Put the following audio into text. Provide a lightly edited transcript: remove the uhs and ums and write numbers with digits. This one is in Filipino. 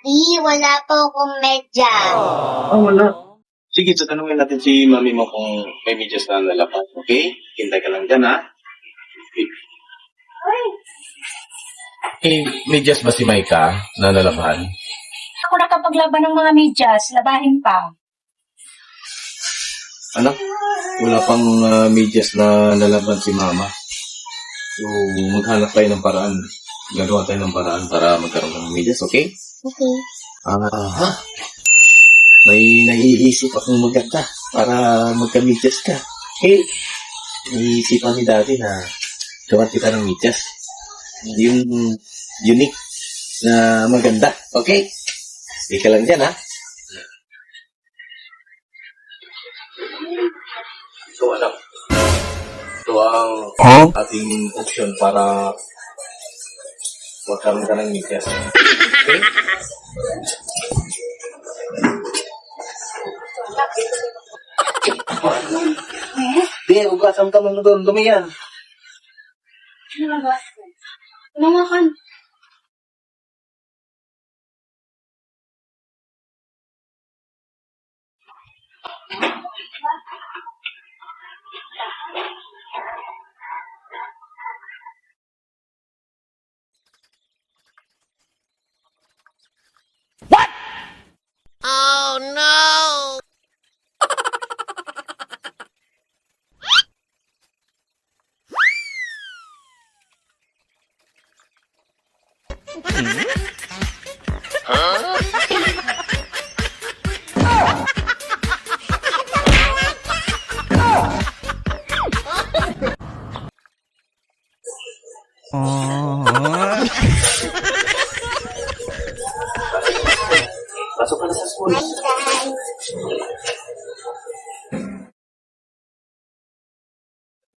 Daddy, wala po akong medyas. Wala. Sige, so tanungin natin si mami mo kung may medyas na nalapas, okay? Hintay ka lang dyan, ha? Eh, medyas ba si Maika na nalabahan? Ako nakapaglaban ng mga medyas, labahin pa. Anak, wala pang medyas na nalaban si mama. So, maghanap tayo ng paraan. Gagawa tayo ng paraan para magkaroon ng medyas, okay? Okay. May naiisip akong maganda para magka-medyas ka. Okay? Iisipan ni Daddy na gawan kita ng medyas. Yung unique na maganda. Okay? Ika lang dyan, ha? Ito, anak. Ito ang ating option para magkaroon ka ng medyas. Okay? Di, ugasan ka mo doon. Dumi yan. Nangakan. Pasok ka na sa school. Hi, guys.